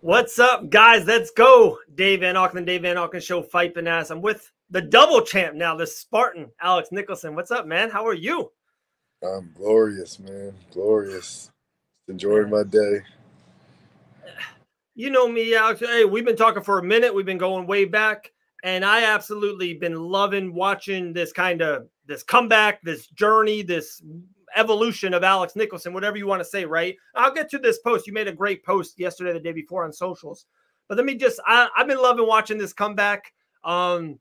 What's up, guys? Let's go. Dave Van Auken, Dave Van Auken Show, Fight Bananas. I'm with the double champ now, the Spartan, Alex Nicholson. What's up, man? How are you? I'm glorious, man. Glorious. Enjoying Man, my day. you know me, Alex. Hey, we've been talking for a minute. We've been going way back, and I absolutely been loving watching this comeback, this journey, this evolution of Alex Nicholson, whatever you want to say, right? I'll get to this post. You made a great post yesterday, the day before on socials. But let me I've been loving watching this comeback. How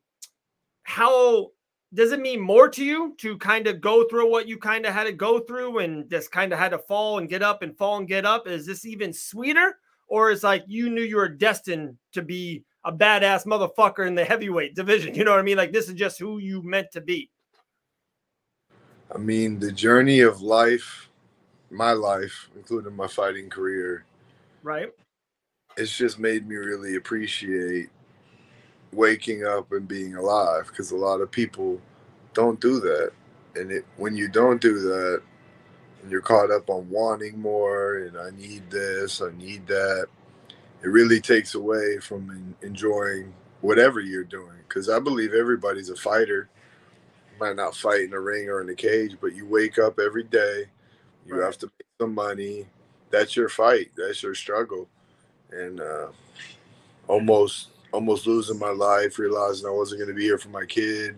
does it mean more to you to kind of go through what you kind of had to go through and just kind of had to fall and get up and fall and get up? Is this even sweeter? Or is like you knew you were destined to be a badass motherfucker in the heavyweight division? You know what I mean? Like this is just who you meant to be. I mean, the journey of life, my life, including my fighting career, Right. it's just made me really appreciate waking up and being alive because a lot of people don't do that. And when you don't do that and you're caught up on wanting more and I need this, I need that, it really takes away from enjoying whatever you're doing. Because I believe everybody's a fighter. You might not fight in a ring or in a cage, but you wake up every day. You Right. have to make some money. That's your fight. That's your struggle. And almost losing my life, realizing I wasn't going to be here for my kid,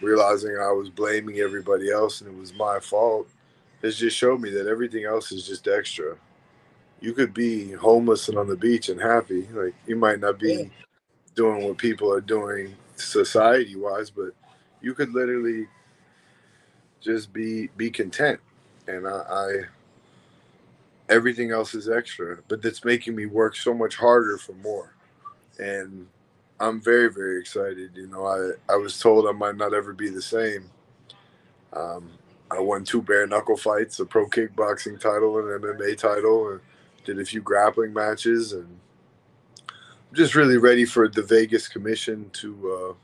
realizing I was blaming everybody else and it was my fault. It's just showed me that everything else is just extra. You could be homeless and on the beach and happy. Like you might not Yeah. be doing what people are doing society wise, but you could literally just be content. And I everything else is extra, but that's making me work so much harder for more. And I'm very excited. You know, I was told I might not ever be the same. Um, I won two bare knuckle fights, a pro kickboxing title, and an MMA title, and did a few grappling matches, and I'm just really ready for the Vegas Commission to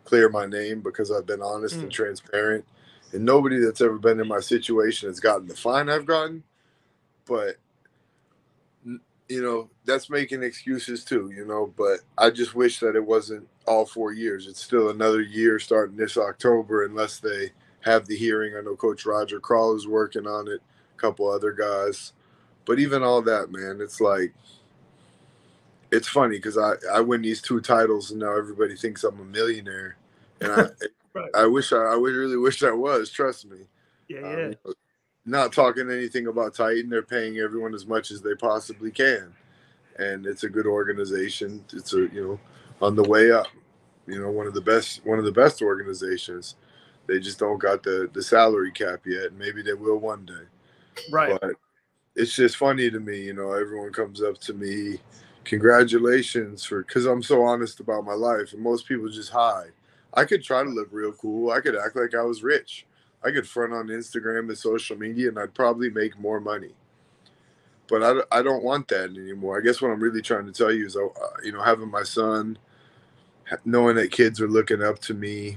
clear my name because I've been honest and Mm. transparent, and nobody that's ever been in my situation has gotten the fine I've gotten. But you know, that's making excuses too, you know, but I just wish that it wasn't all 4 years. It's still another year starting this October unless they have the hearing. I know Coach Roger Crawl is working on it, a couple other guys. But even all that, man, it's like, it's funny because I win these two titles and now everybody thinks I'm a millionaire. And Right. I would really wish I was, trust me. Yeah. You know, not talking anything about Titan. They're paying everyone as much as they possibly can, and it's a good organization. It's on the way up. You know, one of the best organizations. They just don't got the salary cap yet. Maybe they will one day. Right. But it's just funny to me. You know, everyone comes up to me, congratulations for because I'm so honest about my life, and most people just hide. I could try to look real cool. I could act like I was rich. I could front on Instagram and social media, and I'd probably make more money. But I don't want that anymore. I guess what I'm really trying to tell you is, you know, having my son, knowing that kids are looking up to me,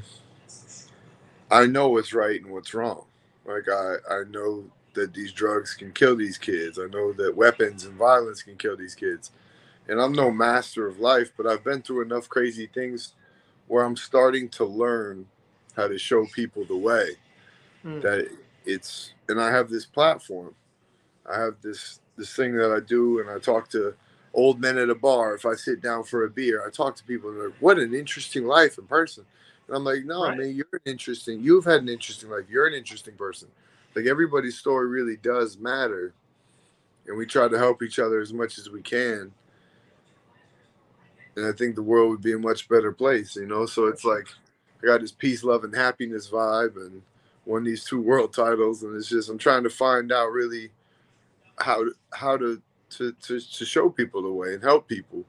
I know what's right and what's wrong. Like I know that these drugs can kill these kids. I know that weapons and violence can kill these kids. And I'm no master of life, but I've been through enough crazy things where I'm starting to learn how to show people the way Mm. that it's and I have this platform. I have this thing that I do, and I talk to old men at a bar. If I sit down for a beer, I talk to people, and they're like, "What an interesting life in person." And I'm like, "No, Right. man, You've had an interesting life. You're an interesting person. Like everybody's story really does matter, and we try to help each other as much as we can. And I think the world would be a much better place, you know. So For it's sure. like I got this peace, love, and happiness vibe, and won these two world titles, and it's just I'm trying to find out really how to show people the way and help people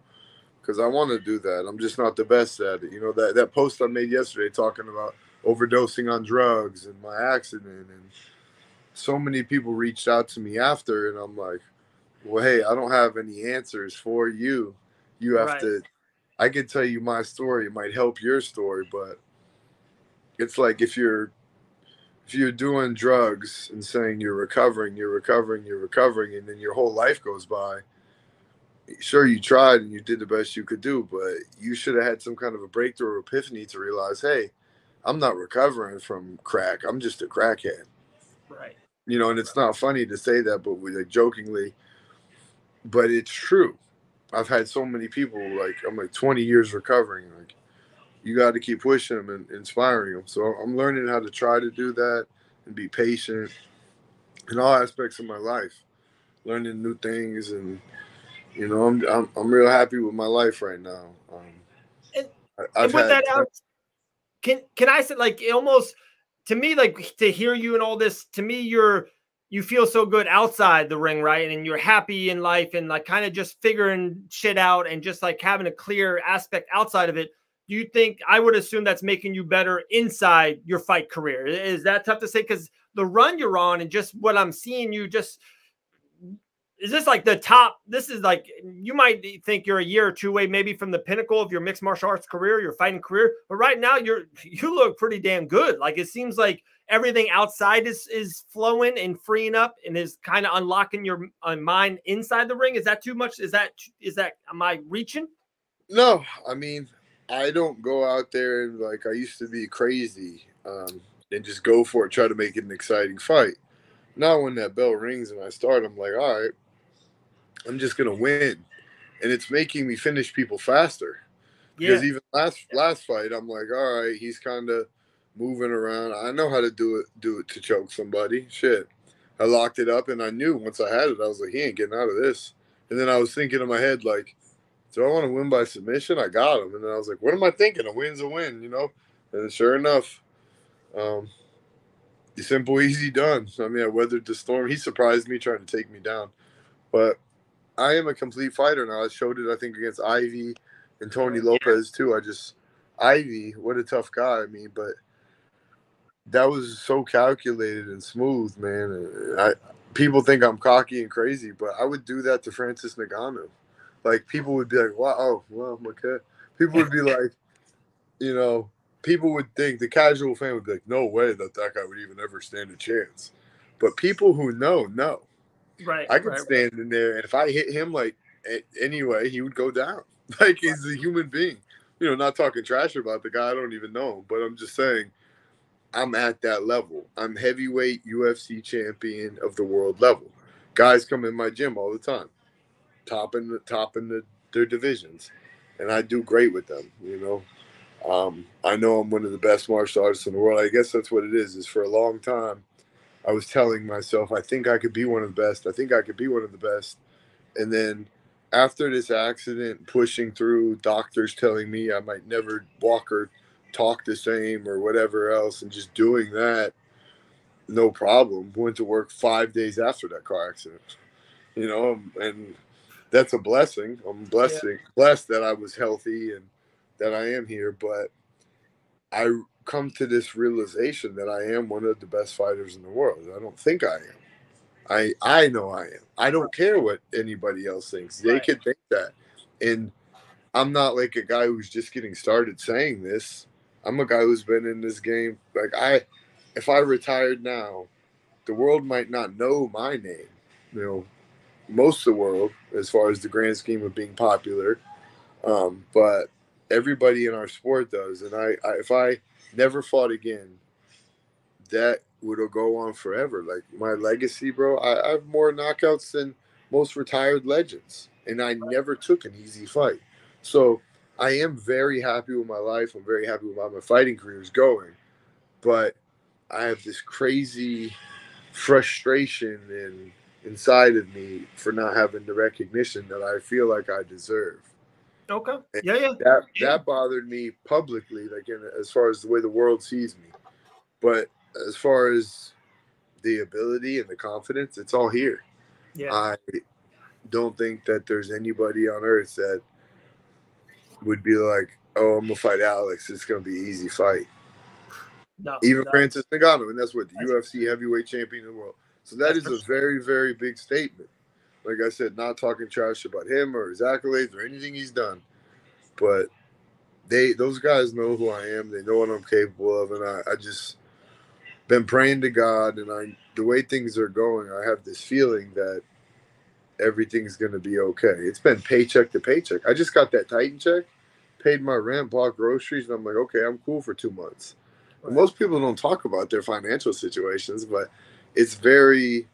because I want to do that. I'm just not the best at it. You know that post I made yesterday talking about overdosing on drugs and my accident, and so many people reached out to me after, and I'm like, well, hey, I don't have any answers for you. You have Right. to. I can tell you my story. It might help your story, but it's like if you're doing drugs and saying you're recovering, and then your whole life goes by, sure, you tried and you did the best you could do, but you should have had some kind of a breakthrough or epiphany to realize, hey, I'm not recovering from crack. I'm just a crackhead. Right. You know, and it's not funny to say that, but we like jokingly, but it's true. I've had so many people like I'm like 20 years recovering. Like you got to keep pushing them and inspiring them. So I'm learning how to try to do that and be patient in all aspects of my life, learning new things, and you know I'm real happy with my life right now. And I've and with had that out, can I say, like, it almost, to me, like, to hear you and all this, to me, you feel so good outside the ring, right? And you're happy in life and like kind of just figuring shit out and just like having a clear aspect outside of it. Do you think, I would assume that's making you better inside your fight career? Is that tough to say? Because the run you're on and just what I'm seeing you just, is this like the top? This is like, you might think you're a year or two away, maybe from the pinnacle of your mixed martial arts career, your fighting career. But right now, you look pretty damn good. Like, it seems like everything outside is flowing and freeing up and is kind of unlocking your mind inside the ring. Is that too much? Is that am I reaching? no. I mean, I don't go out there and like I used to be crazy and just go for it, try to make it an exciting fight. Now, when that bell rings and I start, I'm like, all right, I'm just gonna win, and it's making me finish people faster. Because Yeah. even last fight, I'm like, all right, he's kind of moving around. I know how to do it to choke somebody. Shit, I locked it up, and I knew once I had it, I was like, he ain't getting out of this. And then I was thinking in my head, like, do I want to win by submission? I got him, and then I was like, what am I thinking? A win's a win, you know. And sure enough, um, simple, easy, done. I mean, I weathered the storm. He surprised me trying to take me down, but I am a complete fighter now. I showed it, I think, against Ivy and Tony Lopez too. Ivy, what a tough guy. I mean, but that was so calculated and smooth, man. People think I'm cocky and crazy, but I would do that to Francis Ngannou. Like people would be like, "Wow, oh, well, okay." People would be like, you know, people would think the casual fan would be like, "No way that guy would even ever stand a chance." But people who know. Right. I could Right. stand in there, and if I hit him like anyway, he would go down. Like he's a human being. You know, not talking trash about the guy. I don't even know him, but I'm just saying I'm at that level. I'm heavyweight UFC champion of the world level. Guys come in my gym all the time, topping their divisions, and I do great with them. You know, I know I'm one of the best martial artists in the world. I guess that's what it is. Is for a long time I was telling myself, I think I could be one of the best. I think I could be one of the best. And then after this accident, pushing through, doctors telling me I might never walk or talk the same or whatever else, and just doing that, no problem. Went to work 5 days after that car accident, you know, and that's a blessing. I'm Yeah. blessed that I was healthy and that I am here. But I come to this realization that I am one of the best fighters in the world. I don't think I am. I know I am. I don't care what anybody else thinks. They Right. could think that. And I'm not like a guy who's just getting started saying this. I'm a guy who's been in this game. Like if I retired now, the world might not know my name. You know, most of the world, as far as the grand scheme of being popular. But everybody in our sport does. And if I never fought again, that would go on forever. Like my legacy, bro. I have more knockouts than most retired legends, and I never took an easy fight. So I am very happy with my life. I'm very happy with how my fighting career is going, but I have this crazy frustration inside of me for not having the recognition that I feel like I deserve. Okay. And Yeah. Yeah. that bothered me publicly, like as far as the way the world sees me. But as far as the ability and the confidence, it's all here. Yeah. I don't think that there's anybody on earth that would be like, "Oh, I'm gonna fight Alex. It's gonna be an easy fight." No. Even No. Francis Ngannou, and that's what the UFC heavyweight champion of the world. So that That's is for a sure. very, very big statement. Like I said, not talking trash about him or his accolades or anything he's done, but those guys know who I am. They know what I'm capable of, and I just been praying to God, and the way things are going, I have this feeling that everything's going to be okay. It's been paycheck to paycheck. I just got that Titan check, paid my rent, bought groceries, and I'm like, okay, I'm cool for 2 months. Right. Most people don't talk about their financial situations, but it's very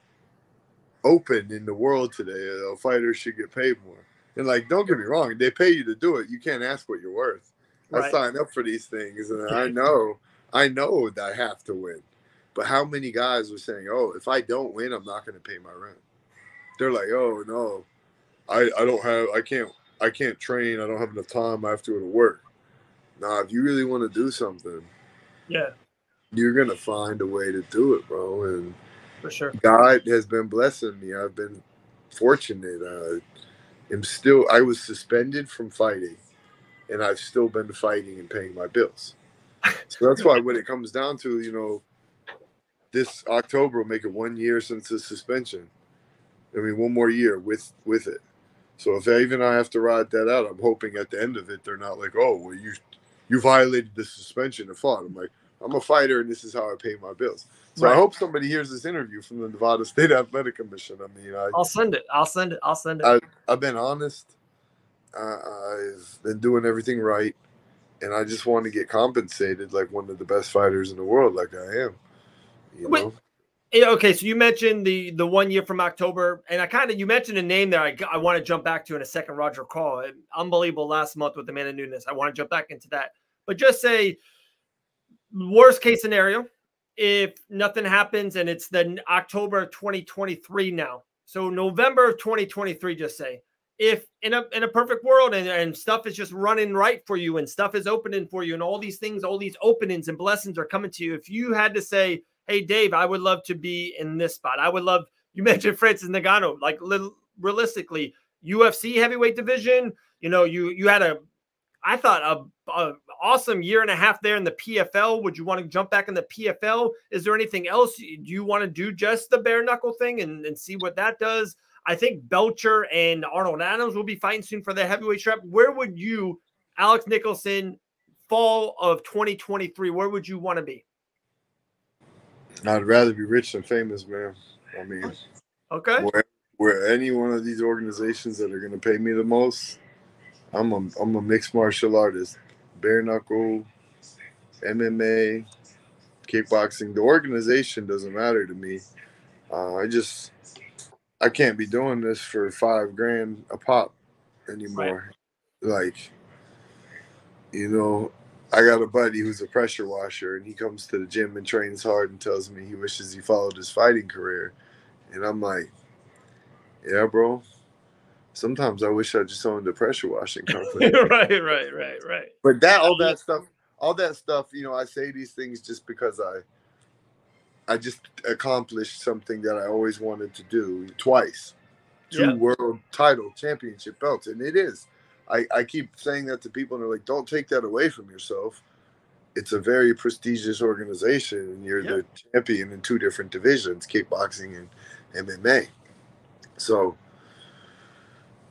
open in the world today. Fighters should get paid more. And like, don't get me wrong, they pay you to do it. You can't ask what you're worth. Right. I signed up for these things, and I know that I have to win. But how many guys were saying, "Oh, if I don't win, I'm not going to pay my rent." They're like, "Oh no, I can't train. I don't have enough time. I have to go to work." Nah, if you really want to do something, you're gonna find a way to do it, bro. And for sure, God has been blessing me. I've been fortunate. I was suspended from fighting, and I've still been fighting and paying my bills. So that's why when it comes down to, this October will make it 1 year since the suspension. I mean, 1 more year with it. So if even I have to ride that out, I'm hoping at the end of it, they're not like, "Oh, well, you violated the suspension and fought." I'm like, I'm a fighter, and this is how I pay my bills. So I hope somebody hears this interview from the Nevada State Athletic Commission. I mean, I'll send it. I've been honest. I've been doing everything right, and I just want to get compensated like one of the best fighters in the world, like I am. You know. Okay, so you mentioned the 1 year from October, and you mentioned a name there. I want to jump back to in a second. Roger Call, unbelievable last month with Amanda Nunes. I want to jump back into that, but just say worst case scenario, if nothing happens and it's the October of 2023 now. So November of 2023, just say if in a perfect world and stuff is just running right for you and stuff is opening for you and all these things, all these openings and blessings are coming to you. If you had to say, "Hey, Dave, I would love to be in this spot. I would love," you mentioned Francis Ngannou, like realistically, UFC heavyweight division, you had I thought a awesome year and a half there in the PFL. Would you want to jump back in the PFL? Is there anything else? Do you want to do just the bare knuckle thing and see what that does? I think Belcher and Arnold Adams will be fighting soon for the heavyweight strap. Where would you, Alex Nicholson, fall of 2023, where would you want to be? I'd rather be rich than famous, man. I mean, okay. Where any one of these organizations that are going to pay me the most, I'm a mixed martial artist, bare knuckle, MMA, kickboxing. The organization doesn't matter to me. I can't be doing this for $5,000 a pop anymore. Right. Like, I got a buddy who's a pressure washer, and he comes to the gym and trains hard and tells me he wishes he followed his fighting career. And I'm like, yeah, bro. Sometimes I wish I just owned a pressure washing company. Right. But all that stuff, I say these things just because I just accomplished something that I always wanted to do twice. 2 world title championship belts. And it is. I keep saying that to people, and they're like, don't take that away from yourself. It's a very prestigious organization, and you're the champion in 2 different divisions, kickboxing and MMA. So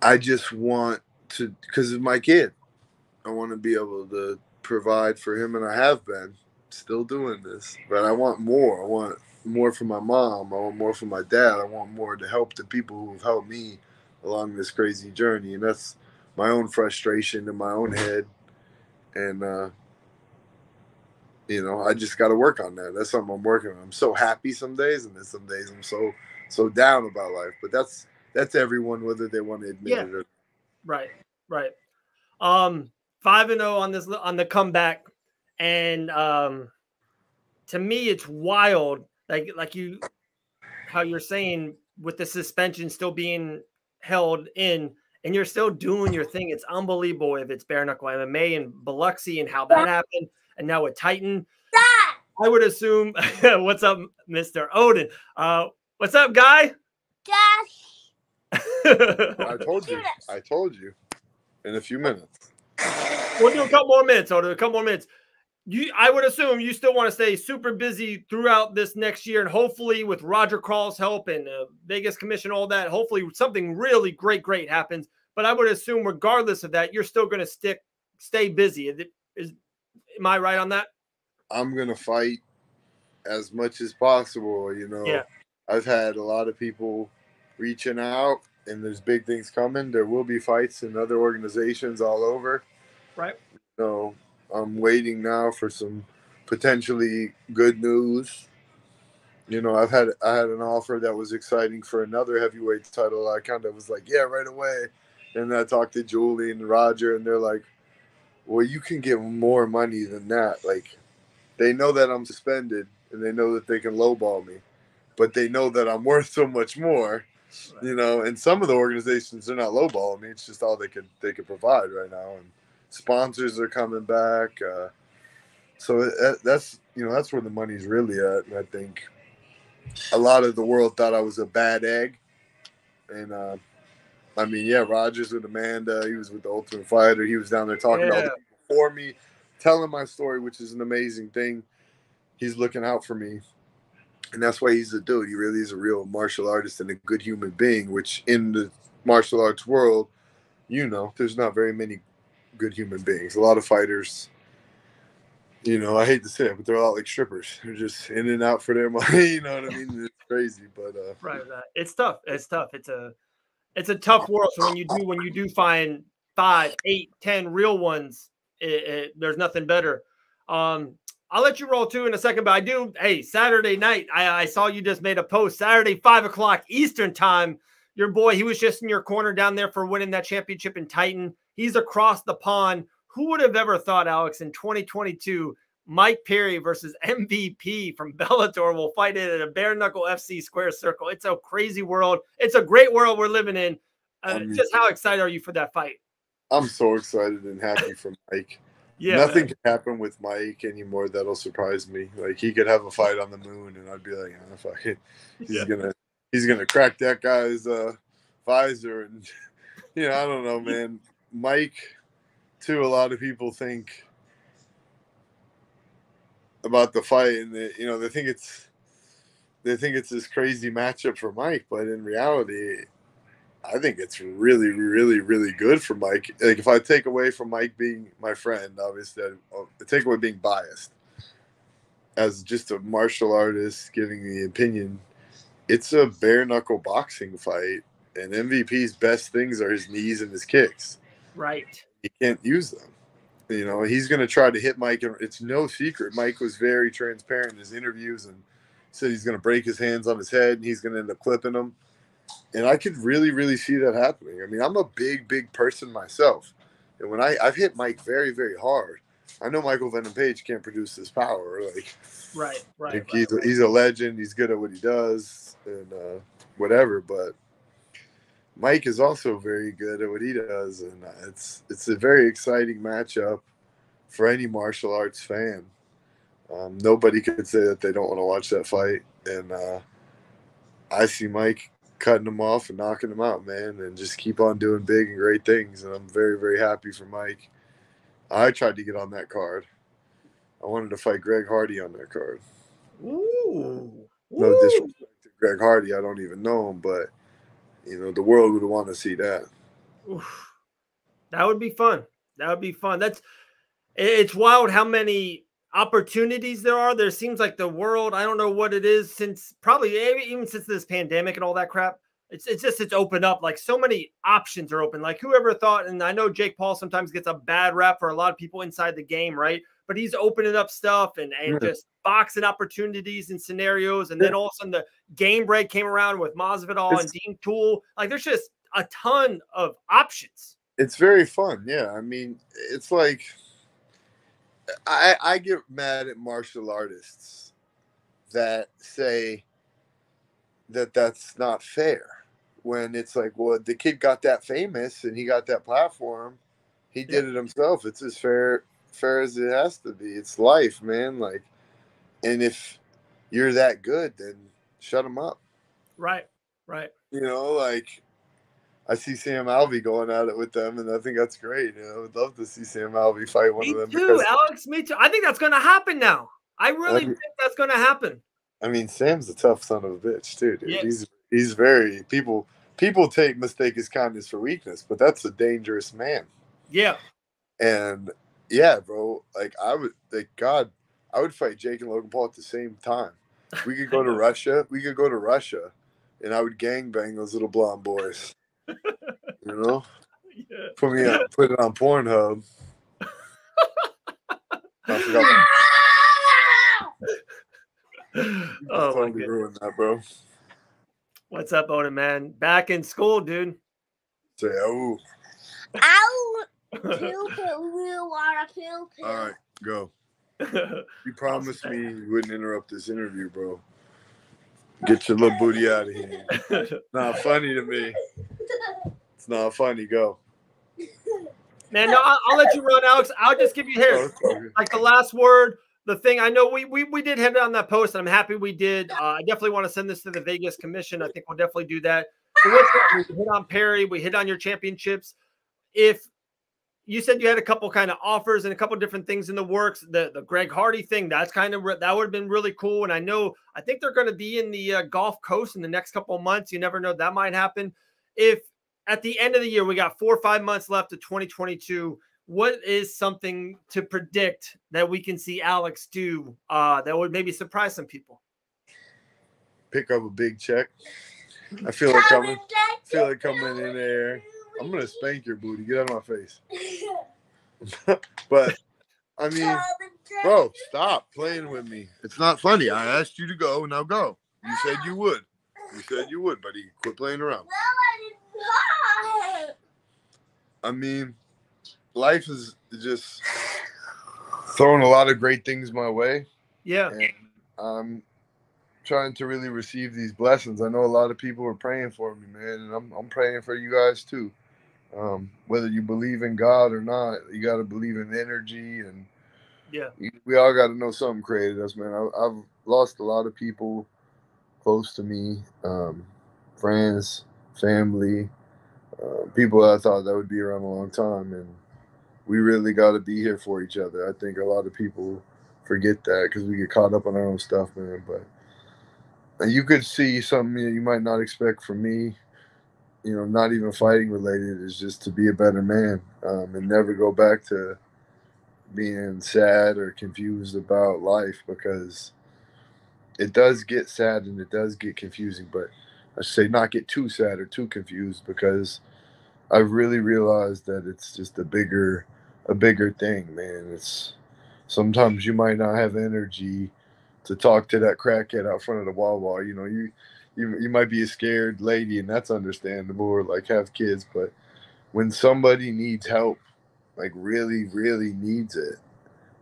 I just want to, because of my kid, I want to be able to provide for him, and I have been still doing this, but I want more. I want more for my mom. I want more for my dad. I want more to help the people who have helped me along this crazy journey. And that's my own frustration in my own head. And, I just got to work on that. That's something I'm working on. I'm so happy some days, and then some days I'm so down about life. But that's everyone, whether they want to admit it or not. Right. 5-0 on the comeback. And to me, it's wild. Like how you're saying with the suspension still being held in, and you're still doing your thing. It's unbelievable if it's bare knuckle MMA and Biloxi and how that happened. And now with Titan, I would assume. What's up, Mr. Odin? What's up, guy? I told you. In a few minutes. We'll do a couple more minutes, Odin. A couple more minutes. I would assume you still want to stay super busy throughout this next year, and hopefully with Roger Crawl's help and Vegas Commission, all that, hopefully something really great happens. But I would assume regardless of that, you're still going to stay busy. Am I right on that? I'm going to fight as much as possible. I've had a lot of people reaching out, and there's big things coming. There will be fights in other organizations all over. Right. So I'm waiting now for some potentially good news. You know, I had an offer that was exciting for another heavyweight title. I kind of was like, yeah, right away. And I talked to Julie and Roger, and they're like, well, you can get more money than that. Like, they know that I'm suspended, and they know that they can lowball me, but they know that I'm worth so much more. Right. You know, and some of the organizations they're not lowballing me. It's just all they could provide right now, and sponsors are coming back. So that's that's where the money's really at, and I think a lot of the world thought I was a bad egg, and I mean, yeah, Rogers with Amanda, he was with the Ultimate Fighter, he was down there talking to all Yeah. the people for me, telling my story, which is an amazing thing. He's looking out for me, and that's why he's a dude. He really is a real martial artist and a good human being. Which in the martial arts world, there's not very many good human beings. A lot of fighters. I hate to say it, but they're a lot like strippers. They're just in and out for their money. You know what I mean? It's crazy, but Right. Right. It's tough. It's tough. It's a tough world. So when you do find 5, 8, 10 real ones, there's nothing better. I'll let you roll too in a second, but I do. Hey, Saturday night, I saw you just made a post. Saturday, 5 o'clock Eastern time. Your boy, he was just in your corner down there for winning that championship in Titan. He's across the pond. Who would have ever thought, Alex, in 2022, Mike Perry versus MVP from Bellator will fight it at a bare knuckle FC square circle? It's a crazy world. It's a great world we're living in. Just how excited are you for that fight? I'm so excited and happy for Mike. Yeah, Nothing man. can happen with Mike anymore that'll surprise me. Like he could have a fight on the moon, and I'd be like, oh, fuck it. Yeah. He's gonna crack that guy's visor, and I don't know, man. Mike, too. A lot of people think about the fight, and they think it's this crazy matchup for Mike, but in reality, I think it's really, really, really good for Mike. Like if I take away from Mike being my friend, obviously, I take away being biased as just a martial artist giving the opinion. It's a bare knuckle boxing fight, and MVP's best things are his knees and his kicks. Right. He can't use them. He's going to try to hit Mike, and it's no secret. Mike was very transparent in his interviews and said he's going to break his hands on his head, and he's going to end up clipping him. And I could really, really see that happening. I mean, I'm a big, big person myself. And when I've hit Mike very, very hard, I know Michael Venom Page can't produce this power. Right. He's a legend. He's good at what he does and whatever. But Mike is also very good at what he does. And it's a very exciting matchup for any martial arts fan. Nobody could say that they don't want to watch that fight. And I see Mike cutting him off and knocking him out, man, and just keep on doing big and great things. And I'm very, very happy for Mike. I tried to get on that card. I wanted to fight Greg Hardy on that card. Ooh. No disrespect to Greg Hardy. I don't even know him, but, the world would want to see that. Oof. That would be fun. It's wild how many opportunities there are. There seems like the world, I don't know what it is, since probably even since this pandemic and all that crap, it's opened up. Like so many options are open. Like whoever thought, and I know Jake Paul sometimes gets a bad rap for a lot of people inside the game, right? But he's opening up stuff and just boxing opportunities and scenarios. And then all of a sudden the game break came around with Masvidal and Dean Toole. Like there's just a ton of options. It's very fun. Yeah. I mean, it's like, I get mad at martial artists that say that that's not fair when it's like, well, the kid got that famous and he got that platform. He did it himself. It's as fair as it has to be. It's life, man. Like, and if you're that good, then shut him up. Right. Like I see Sam Alvey going at it with them, and I think that's great. I would love to see Sam Alvey fight one of them. Me too, Alex. Me too. I think that's going to happen now. I really think that's going to happen. I mean, Sam's a tough son of a bitch too, dude. Yes. He's very people mistake his kindness for weakness, but that's a dangerous man. Yeah. And yeah, bro. Like I would fight Jake and Logan Paul at the same time. We could go to Russia. And I would gangbang those little blonde boys. You know, Yeah. put it on Pornhub. I forgot. Oh my Totally goodness. ruined that, bro. What's up, Oda, man? Back in school, dude. Say, oh. Ow! You want a poo poo? All right, go. You promised me you wouldn't interrupt this interview, bro. Get your little booty out of here. Not funny to me. It's not funny. Go. Man, no, I'll let you run, Alex. I'll just give you here, like the last word. The thing I know we did hit on that post, and I'm happy we did. I definitely want to send this to the Vegas Commission. I think we'll definitely do that. But we hit on Perry, we hit on your championships. If you said you had a couple kind of offers and a couple different things in the works, the Greg Hardy thing, that's kind of that would have been really cool. And I think they're going to be in the Gulf Coast in the next couple of months. You never know, that might happen. If at the end of the year we got 4 or 5 months left of 2022, what is something to predict that we can see Alex do that would maybe surprise some people? Pick up a big check. I feel like coming in there. I'm gonna spank your booty. Get out of my face. But I mean, bro, stop playing with me. It's not funny. I asked you to go. Now go. You said you would. You said you would, buddy. Quit playing around. I mean, life is just throwing a lot of great things my way. Yeah. And I'm trying to really receive these blessings. I know a lot of people are praying for me, man, and I'm praying for you guys too. Whether you believe in God or not, you got to believe in energy, and we all got to know something created us, man. I've lost a lot of people close to me, friends, family, people that I thought that would be around a long time, and we really got to be here for each other. I think a lot of people forget that because we get caught up on our own stuff, man. But you could see something you might not expect from me. You know, not even fighting related, is just to be a better man, and never go back to being sad or confused about life, because it does get sad and it does get confusing, but I should say not get too sad or too confused, because I've really realized that it's just a bigger thing, man. It's sometimes you might not have energy to talk to that crackhead out front of the Wawa. You know, you might be a scared lady, and that's understandable, or like have kids, but when somebody needs help, like really, really needs it,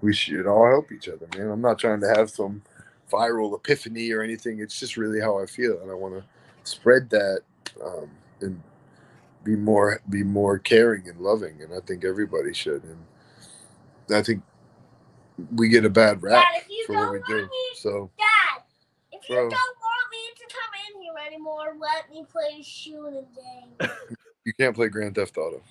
we should all help each other, man. I'm not trying to have some viral epiphany or anything. It's just really how I feel, and I want to spread that, and be more caring and loving. And I think everybody should. And I think we get a bad rap for what we do. So, Dad, if you don't want me to come in here anymore, let me play shooting game. You can't play Grand Theft Auto.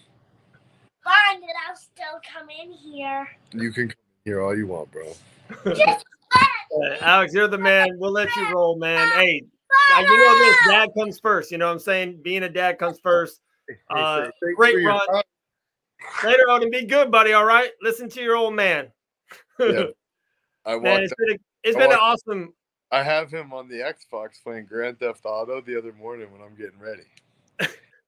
Fine, then I'll still come in here. You can come in here all you want, bro. Just Alex, you're the man. We'll let you roll, man. Hey, you know this. Dad comes first. You know what I'm saying? Being a dad comes first. Great run. Later on, and be good, buddy. All right. Listen to your old man. Yeah. Man, it's been an awesome. I have him on the Xbox playing Grand Theft Auto the other morning when I'm getting ready,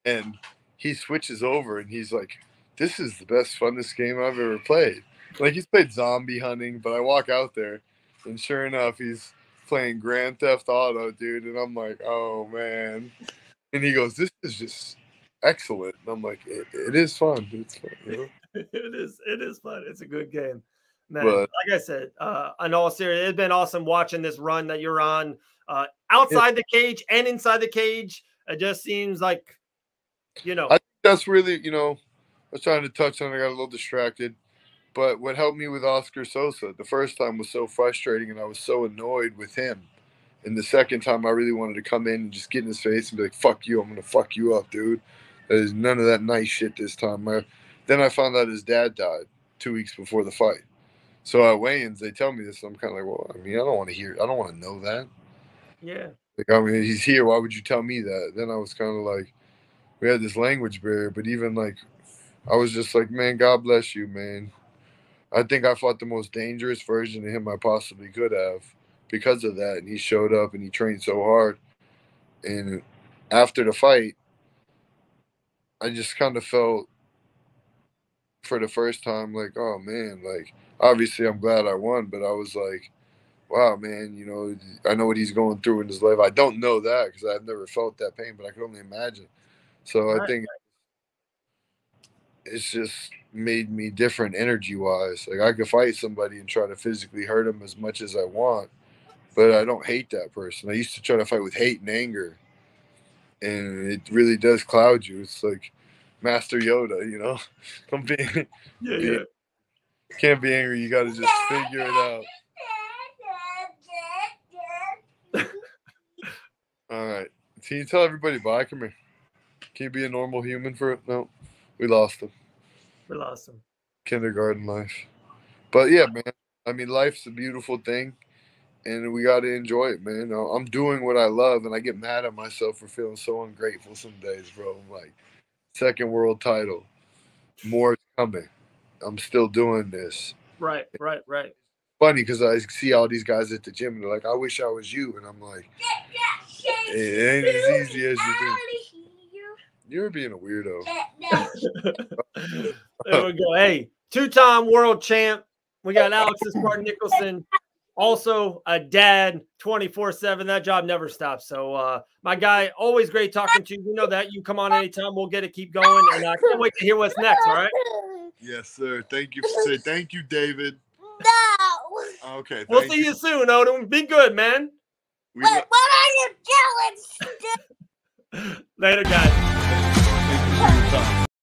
and he switches over and he's like, "This is the best, funnest game I've ever played." Like, he's played zombie hunting, but I walk out there, and sure enough, he's playing Grand Theft Auto, dude. And I'm like, "Oh man!" And he goes, "This is just excellent." And I'm like, "It is fun. It's fun, you know?" It is fun. It's a good game, man. But, like I said, in all seriousness, it's been awesome watching this run that you're on, outside the cage and inside the cage. It just seems like, you know, I think that's really, you know, I was trying to touch on it, I got a little distracted. But what helped me with Oscar Sosa the first time was so frustrating, and I was so annoyed with him. And the second time, I really wanted to come in and just get in his face and be like, "Fuck you, I'm going to fuck you up, dude." There's none of that nice shit this time. Then I found out his dad died 2 weeks before the fight. So at weigh-ins, they tell me this. I'm kind of like, well, I mean, I don't want to know that. Yeah. Like, I mean, he's here. Why would you tell me that? Then I was kind of like, we had this language barrier. But even like, I was just like, man, God bless you, man. I think I fought the most dangerous version of him I possibly could have because of that. And he showed up and he trained so hard. And after the fight, I just kind of felt for the first time like, oh man, like obviously I'm glad I won, but I was like, wow, man, you know, I know what he's going through in his life. I don't know that because I've never felt that pain, but I can only imagine. So I think it's just made me different energy wise. Like I could fight somebody and try to physically hurt them as much as I want, but I don't hate that person. I used to try to fight with hate and anger, and it really does cloud you. It's like Master Yoda, you know. Don't be, can't be angry. You got to just figure it out. All right. Can you tell everybody bye? Come here. Can you be a normal human for it? No, we lost him. We lost him. Kindergarten life. But yeah, man. I mean, life's a beautiful thing, and we got to enjoy it, man. I'm doing what I love, and I get mad at myself for feeling so ungrateful some days, bro. I'm like, second world title. More coming. I'm still doing this. Right. Funny because I see all these guys at the gym, and they're like, I wish I was you. And I'm like, it ain't as easy as you think. You're being a weirdo. There we go. Hey, 2-time world champ. We got Alex Spartan Nicholson, also a dad 24/7. That job never stops. So my guy, always great talking to you. You know that. You come on anytime. We'll get it, keep going. And I can't wait to hear what's next. All right. Yes, sir. Thank you. Say thank you, David. No. Okay. We'll see you soon, Odom. Be good, man. What are you doing? Later, guys.